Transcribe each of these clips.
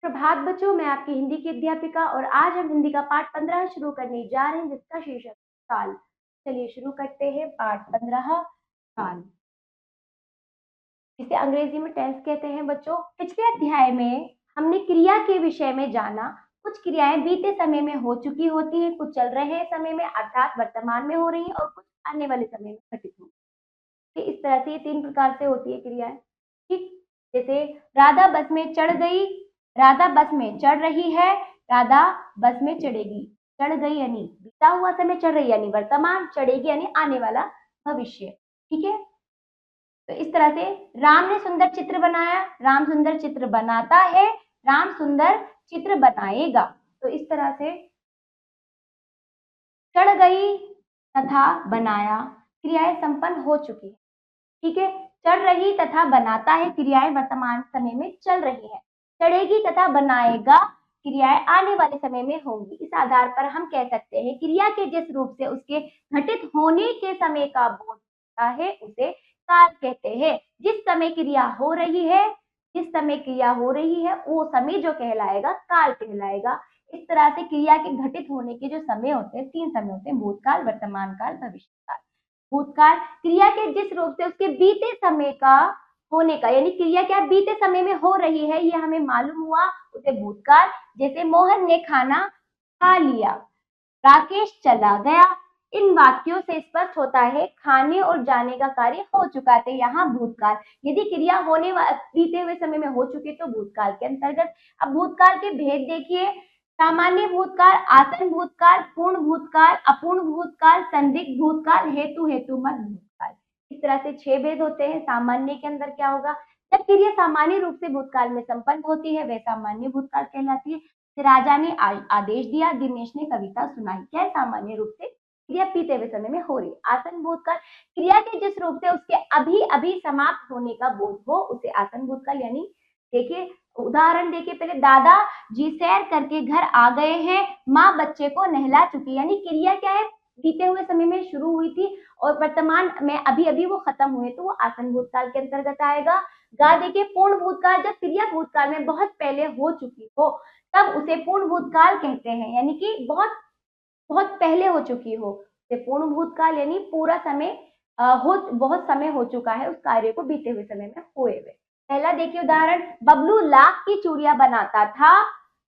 प्रभात बच्चों, मैं आपकी हिंदी की अध्यापिका और आज हम हिंदी का पाठ 15 शुरू करने जा रहे हैं जिसका शीर्षक काल। चलिए शुरू करते हैं पाठ 15 काल। इसे अंग्रेजी में टेंस कहते हैं बच्चों। पिछले अध्याय में हमने क्रिया के विषय में जाना। कुछ क्रियाएं बीते समय में हो चुकी होती हैं, कुछ चल रहे समय में अर्थात वर्तमान में हो रही हैं और कुछ आने वाले समय में घटित होंगी। इस तरह से ये 3 प्रकार से होती है क्रियाएं। ठीक, जैसे राधा बस में चढ़ गई, राधा बस में चढ़ रही है, राधा बस में चढ़ेगी। चढ़ गई यानी बीता हुआ समय, चढ़ रही यानी वर्तमान, चढ़ेगी यानी आने वाला भविष्य। ठीक है, तो इस तरह से राम ने सुंदर चित्र बनाया, राम सुंदर चित्र बनाता है, राम सुंदर चित्र बनाएगा। तो इस तरह से चढ़ गई तथा बनाया क्रियाएं संपन्न हो चुकी है। ठीक है, चढ़ रही तथा बनाता है क्रियाएं वर्तमान समय में चल रही है। चढ़ेगी तथा बनाएगा क्रियाएं आने वाले समय में होंगी। इस आधार पर हम कह सकते हैं क्रिया के जिस रूप से उसके घटित होने के समय का बोध होता है उसे काल कहते हैं। जिस समय क्रिया हो रही है, जिस समय क्रिया हो रही है वो समय जो कहलाएगा काल कहलाएगा। इस तरह से क्रिया के घटित होने के जो समय होते हैं 3 समय होते हैं, भूतकाल, वर्तमान काल, भविष्य काल। भूतकाल क्रिया के जिस रूप से उसके बीते समय का होने का, यानी क्रिया क्या बीते समय में हो रही है ये हमें मालूम हुआ, उसे भूतकाल। जैसे मोहन ने खाना खा लिया, राकेश चला गया। इन वाक्यों से स्पष्ट होता है खाने और जाने का कार्य हो चुका है, यहाँ भूतकाल। यदि क्रिया होने बीते हुए समय में हो चुकी तो भूतकाल के अंतर्गत। अब भूतकाल के भेद देखिए, सामान्य भूतकाल, आसन भूतकाल, पूर्ण भूतकाल, अपूर्ण भूतकाल, संदिग्ध भूतकाल, हेतु हेतुमत भूतकाल। इस तरह से 6 भेद होते हैं। सामान्य के अंदर क्या होगा, जब क्रिया सामान्य रूप से भूतकाल में संपन्न होती है वह सामान्य भूतकाल कहलाती है। राजा ने आदेश दिया, दिनेश ने कविता सुनाई, क्या सामान्य रूप से क्रिया बीते हुए समय में हो रही। आसन भूतकाल क्रिया के जिस रूप से उसके अभी अभी समाप्त होने का बोध हो उसे आसन भूतकाल। यानी देखिए उदाहरण देखिए, पहले दादा जी सैर करके घर आ गए हैं, माँ बच्चे को नहला चुकी। यानी क्रिया क्या है, बीते हुए समय में शुरू हुई थी और वर्तमान में अभी अभी वो खत्म हुए, तो वो आसन भूतकाल के अंतर्गत आएगा। गा देखिए पूर्ण भूतकाल, जब क्रिया भूतकाल में बहुत पहले हो चुकी हो तब उसे पूर्ण भूतकाल कहते हैं, यानी कि बहुत बहुत पहले हो चुकी हो। पूर्ण भूतकाल यानी पूरा समय बहुत समय हो चुका है उस कार्य को बीते हुए समय में हुए हुए। पहला देखिए उदाहरण, बबलू लाख की चूड़ियां बनाता था।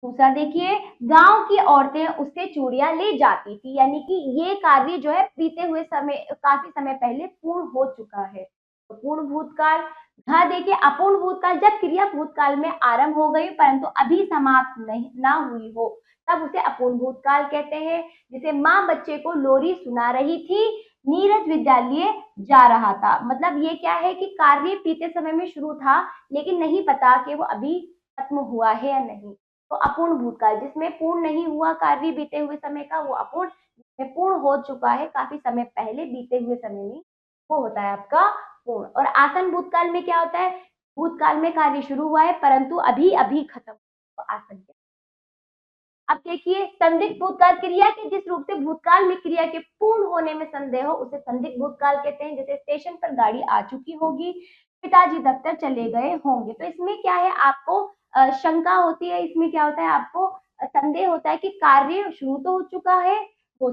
दूसरा देखिए, गांव की औरतें उससे चूड़ियां ले जाती थी, यानी कि ये कार्य जो है बीते हुए समय काफी समय पहले पूर्ण हो चुका है, तो पूर्ण भूतकाल। हाँ देखिए अपूर्ण भूतकाल, जब क्रिया भूतकाल में आरंभ हो गई परंतु अभी समाप्त नहीं ना हुई हो तब उसे अपूर्ण भूतकाल कहते हैं। जैसे माँ बच्चे को लोरी सुना रही थी, नीरज विद्यालय जा रहा था। मतलब ये क्या है कि कार्य बीते समय में शुरू था लेकिन नहीं पता कि वो अभी खत्म हुआ है या नहीं, तो अपूर्ण भूतकाल। जिसमें पूर्ण नहीं हुआ कार्य बीते हुए समय का वो अपूर्ण, जिसमें पूर्ण हो चुका है काफी समय पहले बीते हुए समय में वो होता है आपका पूर्ण। और आसन भूतकाल में क्या होता है, भूतकाल में कार्य शुरू हुआ है परंतु अभी अभी खत्म, तो आसन। अब देखिए संदिग्ध भूतकाल, क्रिया के जिस रूप से भूतकाल में क्रिया के पूर्ण होने में संदेह हो उसे संदिग्ध भूतकाल कहते हैं। जैसे स्टेशन पर गाड़ी आ चुकी होगी, पिताजी दफ्तर चले गए होंगे, तो इसमें क्या है आपको शंका होती है। इसमें क्या होता है आपको संदेह होता है कि कार्य शुरू तो हो चुका है, हो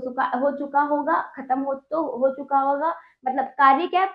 चुका होगा, खत्म हो चुका होगा, मतलब कार्य क्या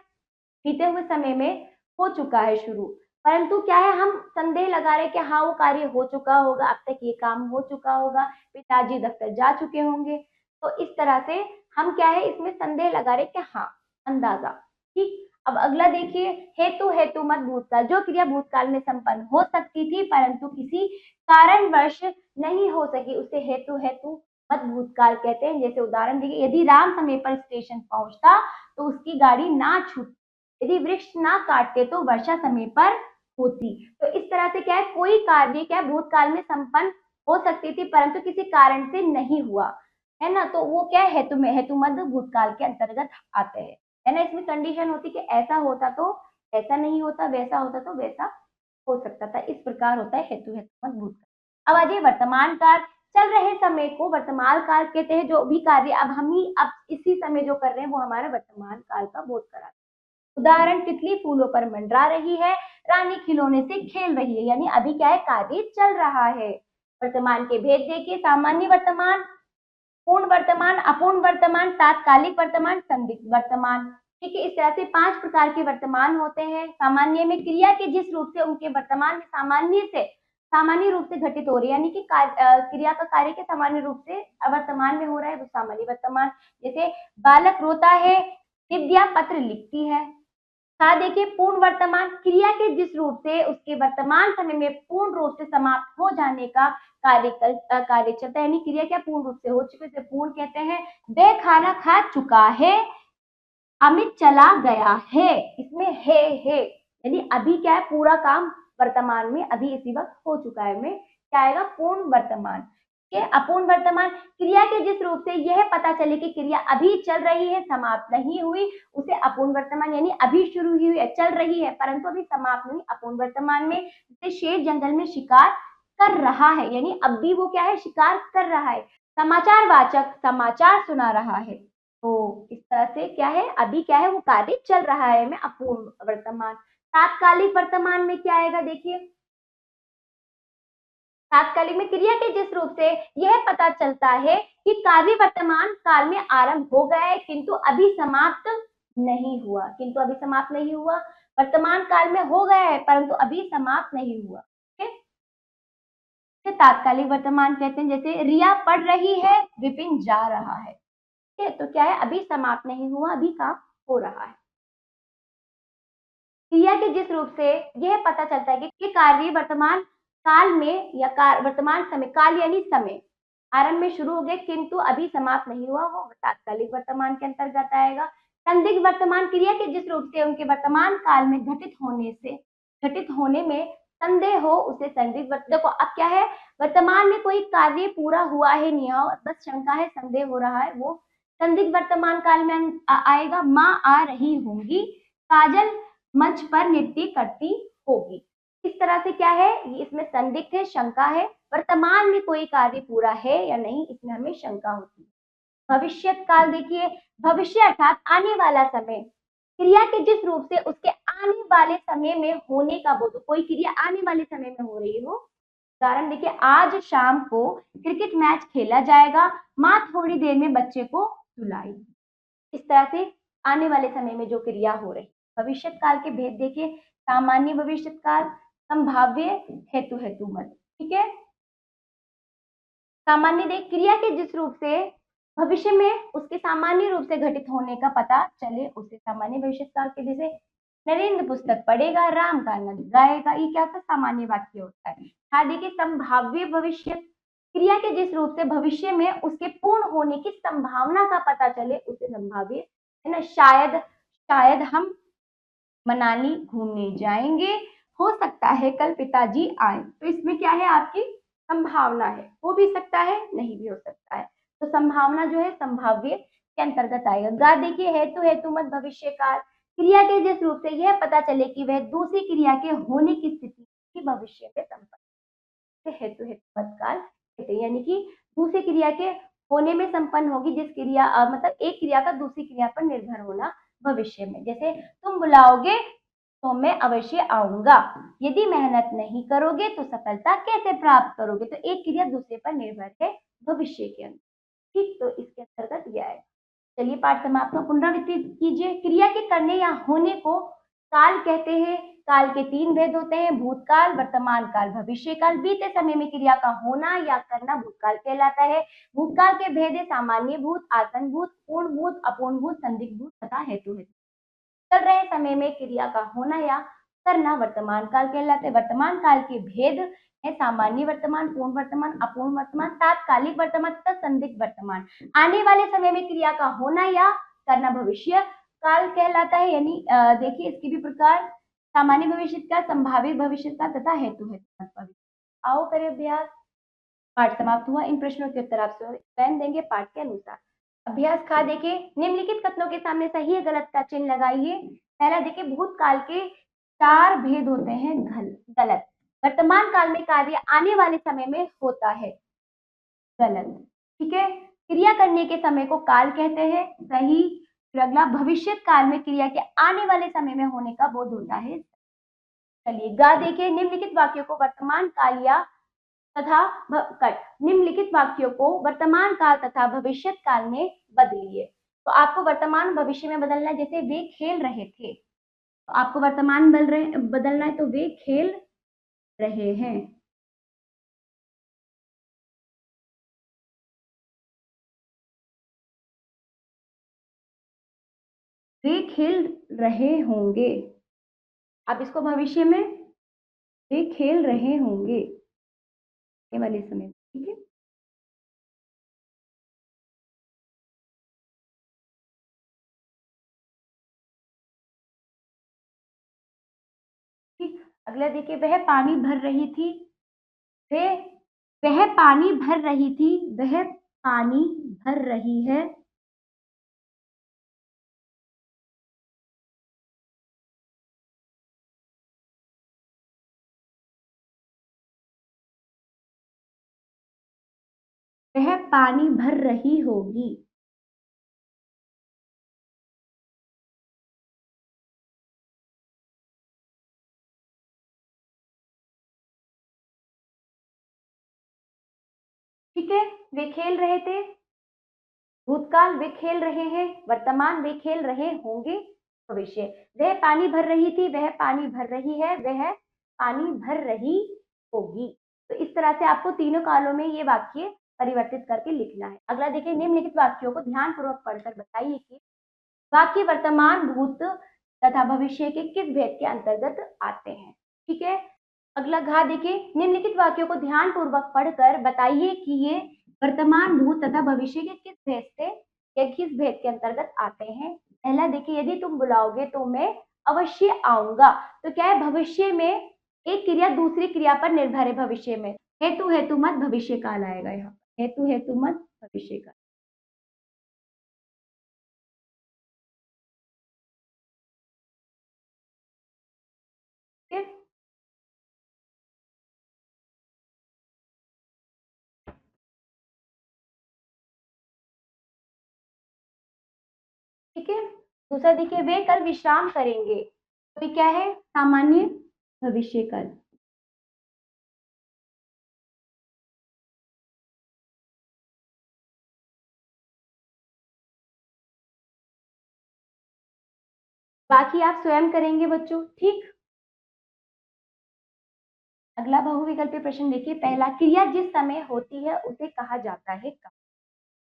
बीते हुए समय में हो चुका है शुरू, परंतु क्या है हम संदेह लगा रहे कि हाँ वो कार्य हो चुका होगा, अब तक ये काम हो चुका होगा, पिताजी दफ्तर जा चुके होंगे। तो इस तरह से हम क्या है इसमें संदेह लगा रहे कि हाँ अंदाजा। ठीक, अब अगला देखिए, हेतु हेतुमत भूतकाल, जो क्रिया भूतकाल में संपन्न हो सकती थी परंतु किसी कारणवश नहीं हो सकी उसे हेतु हेतु मत भूतकाल कहते हैं। जैसे उदाहरण देखिए, यदि राम समय पर स्टेशन पहुंचता तो उसकी गाड़ी ना छूट, यदि वृक्ष ना काटते तो वर्षा समय पर होती। तो इस तरह से क्या है कोई कार्य क्या भूतकाल में संपन्न हो सकती थी परंतु किसी कारण से नहीं हुआ, है ना, तो वो क्या हेतु में हेतुमत भूतकाल के अंतर्गत आते हैं, है ना। इसमें कंडीशन होती कि ऐसा होता तो ऐसा नहीं होता, वैसा होता तो वैसा हो सकता था। इस प्रकार होता है हेतु हेतुमत भूतकाल। अब आ जाइए वर्तमान काल, चल रहे समय को वर्तमान काल कहते हैं। जो भी कार्य अब इसी समय जो कर रहे हैं वो हमारा वर्तमान काल का बोध कराता है। उदाहरण, तितली फूलों पर मंडरा रही है, रानी खिलौने से खेल रही है, यानी अभी क्या है, कार्य चल रहा है। वर्तमान के भेद देखिए, सामान्य वर्तमान, पूर्ण वर्तमान, अपूर्ण वर्तमान, तात्कालिक वर्तमान, संदिग्ध वर्तमान। ठीक है, इस तरह से 5 प्रकार के वर्तमान होते हैं। सामान्य में क्रिया के जिस रूप से उनके वर्तमान में सामान्य रूप से घटित हो रही है, यानी कि क्रिया का कार्य के सामान्य रूप से वर्तमान में हो रहा है, वो सामान्य वर्तमान। जैसे बालक रोता है, दिव्या पत्र लिखती है। देखिए, पूर्ण वर्तमान, क्रिया के जिस रूप से उसके वर्तमान समय में पूर्ण रूप से समाप्त हो जाने का कार्य चलता है, यानी क्रिया क्या पूर्ण रूप से हो चुके से पूर्ण कहते हैं। वह खाना खा चुका है, अमित चला गया है, इसमें है यानी अभी क्या है, पूरा काम वर्तमान में अभी इसी वक्त हो चुका है, में क्या आएगा, पूर्ण वर्तमान। के अपूर्ण वर्तमान, क्रिया के जिस रूप से यह पता चले कि क्रिया अभी चल रही है, समाप्त नहीं हुई, उसे अपूर्ण वर्तमान, यानी अभी शुरू हुई है, चल रही है परंतु अभी समाप्त नहीं, अपूर्ण वर्तमान में। जैसे शेर जंगल में शिकार कर रहा है, यानी अब भी वो क्या है, शिकार कर रहा है। समाचार वाचक समाचार सुना रहा है, तो इस तरह से क्या है, अभी क्या है, वो कार्य चल रहा है, में अपूर्ण वर्तमान। तात्कालिक वर्तमान में क्या आएगा, देखिए, तात्कालिक में क्रिया के जिस रूप से यह पता चलता है कि कार्य वर्तमान काल में आरंभ हो गया है किंतु अभी समाप्त नहीं हुआ, वर्तमान काल में हो गया है परंतु अभी समाप्त नहीं हुआ। तात्कालिक वर्तमान कहते हैं, जैसे रिया पढ़ रही है, विपिन जा रहा है। ठीक है, तो क्या है, अभी समाप्त नहीं हुआ, अभी काम हो रहा है। क्रिया के जिस रूप से यह पता चलता है कि कार्य वर्तमान काल में या वर्तमान समय, काल यानी समय, आरंभ में शुरू हो गए किंतु अभी समाप्त नहीं हुआ, वो तात्कालिक वर्तमान के अंतर्गत आएगा। संदिग्ध वर्तमान, क्रिया के जिस रूप से उनके वर्तमान काल में घटित होने में संदेह हो, उसे संदिग्ध वर्तमान। देखो अब क्या है, वर्तमान में कोई कार्य पूरा हुआ है नहीं हो, बस शंका है, संदेह हो रहा है, वो संदिग्ध वर्तमान काल में आएगा। माँ आ रही होंगी, काजल मंच पर नृत्य करती होगी। इस तरह से क्या है, इसमें संदिग्ध है, शंका है, वर्तमान में कोई कार्य पूरा है या नहीं, इसमें हमें शंका होती है। भविष्य काल देखिए, भविष्य अर्थात आने वाला समय, क्रिया के जिस रूप से उसके आने वाले समय में होने का बोध, कोई क्रिया आने वाले समय में हो रही हो। उदाहरण देखिए, आज शाम को क्रिकेट मैच खेला जाएगा, माँ थोड़ी देर में बच्चे को सुलाएगी। इस तरह से आने वाले समय में जो क्रिया हो रही। भविष्य काल के भेद देखिए, सामान्य भविष्य काल, संभाव्य, हेतु मत। ठीक है, सामान्य देख, क्रिया के जिस रूप से भविष्य में उसके सामान्य रूप से घटित होने का पता चले, उसे सामान्य भविष्य काल के। जैसे नरेंद्र पुस्तक पढ़ेगा, राम गाना गाएगा, ये क्या था, सामान्य वाक्य होता है। हाँ देखिए, संभाव्य भविष्य, क्रिया के जिस रूप से भविष्य में उसके पूर्ण होने की संभावना का पता चले, उसे संभाव्य है ना। शायद हम मनाली घूमने जाएंगे, हो सकता है कल पिताजी आए, तो इसमें क्या है, आपकी संभावना है, हो भी सकता है नहीं भी हो सकता है, तो संभावना जो है संभाव्य के अंतर्गत आएगा। गा देखिए, हेतु मत भविष्य काल, क्रिया के जिस रूप से यह पता चले कि वह दूसरी क्रिया के होने की स्थिति की भविष्य में संपन्न, हेतु मत काल कहते हैं, यानी कि दूसरी क्रिया के होने में संपन्न होगी, जिस क्रिया मतलब एक क्रिया का दूसरी क्रिया पर निर्भर होना भविष्य में। जैसे तुम बुलाओगे तो मैं अवश्य आऊंगा, यदि मेहनत नहीं करोगे तो सफलता कैसे प्राप्त करोगे, तो एक क्रिया दूसरे पर निर्भर है भविष्य के अंदर। ठीक, तो इसके अंतर्गत यह है। चलिए पाठ समाप्त हो, पुनरावृत्ति कीजिए। क्रिया के करने या होने को काल कहते हैं। काल के 3 भेद होते हैं, भूतकाल, वर्तमान काल, भविष्य काल। बीते समय में क्रिया का होना या करना भूतकाल कहलाता है। भूतकाल के भेद है सामान्य भूत, आसन भूत, पूर्ण भूत, अपूर्ण भूत, संदिग्ध भूत तथा हेतु। चल रहे समय में क्रिया का होना या करना वर्तमान काल कहलाते हैं। वर्तमान काल के भेद है सामान्य वर्तमान, पूर्ण वर्तमान, अपूर्ण वर्तमान, तात्कालिक वर्तमान तथा संदिग्ध वर्तमान। आने वाले समय में क्रिया का होना या करना भविष्य काल कहलाता है, यानी देखिए इसके भी प्रकार, सामान्य भविष्य का, संभावित भविष्य का तथा हेतु है। आओ करें अभ्यास। पाठ समाप्त हुआ। इन प्रश्नों के उत्तर आप स्वयं देंगे पाठ के अनुसार। अभ्यास खा देखिए, निम्नलिखित कथनों के सामने सही या गलत का चिन्ह लगाइए। पहला देखिए, भूतकाल के 4 भेद होते हैं, गलत। वर्तमान काल में कार्य आने वाले समय में होता है, गलत। ठीक है, क्रिया करने के समय को काल कहते हैं, सही। फिर अगला, भविष्य काल में क्रिया के आने वाले समय में होने का बोध होता है। चलिए गा देखिए, निम्नलिखित वाक्यों को वर्तमान काल या तथा कट निम्नलिखित वाक्यों को वर्तमान काल तथा भविष्य काल में बदलिए। तो आपको वर्तमान भविष्य में बदलना है, जैसे वे खेल रहे थे, तो आपको वर्तमान बदलना है, तो वे खेल रहे हैं। वे खेल रहे होंगे। आप इसको भविष्य में, वे खेल रहे होंगे ये वाले समय, ठीक है। ठीक, अगला देखिए, वह पानी भर रही थी, वह वह पानी भर रही थी, वह पानी भर रही है। वह पानी भर रही होगी। ठीक है, वे खेल रहे थे, भूतकाल वे खेल रहे हैं, वर्तमान वे खेल रहे होंगे, भविष्य वह पानी भर रही थी, वह पानी भर रही है, वह पानी भर रही होगी। तो इस तरह से आपको तीनों कालों में ये वाक्य परिवर्तित करके लिखना है। अगला देखिए, निम्नलिखित वाक्यों को ध्यानपूर्वक पढ़कर बताइए कि वाक्य वर्तमान, भूत तथा भविष्य के किस भेद के अंतर्गत आते हैं। ठीक है, अगला घ देखिए, निम्नलिखित वाक्यों को ध्यानपूर्वक पढ़कर बताइए कि ये वर्तमान, भूत तथा भविष्य के किस भेद से या किस भेद के अंतर्गत आते हैं। पहला देखिए, यदि तुम बुलाओगे तो मैं अवश्य आऊंगा। तो क्या है, भविष्य में एक क्रिया दूसरी क्रिया पर निर्भर है। भविष्य में हेतु हेतु मत भविष्य काल आएगा, यहाँ हेतु हेतु मत भविष्य काल। ठीक है, ठीक है। दूसरा देखिए, वे कल विश्राम करेंगे, तो ये क्या है, सामान्य भविष्य काल। बाकी आप स्वयं करेंगे बच्चों। ठीक, अगला बहुविकल्पीय प्रश्न देखिए, पहला, क्रिया जिस समय होती है उसे कहा जाता है कब।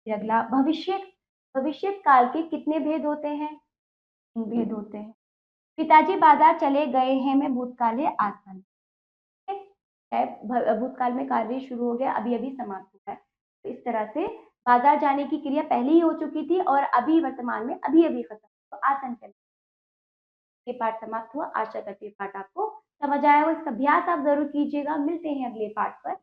फिर अगला, भविष्य भविष्य काल के कितने भेद होते हैं, तीन भेद होते हैं। पिताजी बाजार चले गए हैं में भूतकाल है, आसन है, भूतकाल में कार्य शुरू हो गया, अभी अभी समाप्त हुआ है। तो इस तरह से बाजार जाने की क्रिया पहले ही हो चुकी थी और अभी वर्तमान में अभी अभी खत्म, तो आसन चले। ये पाठ समाप्त हुआ। आशा करती हूँ पाठ आपको समझ आया हो। इसका अभ्यास आप जरूर कीजिएगा। मिलते हैं अगले पाठ पर।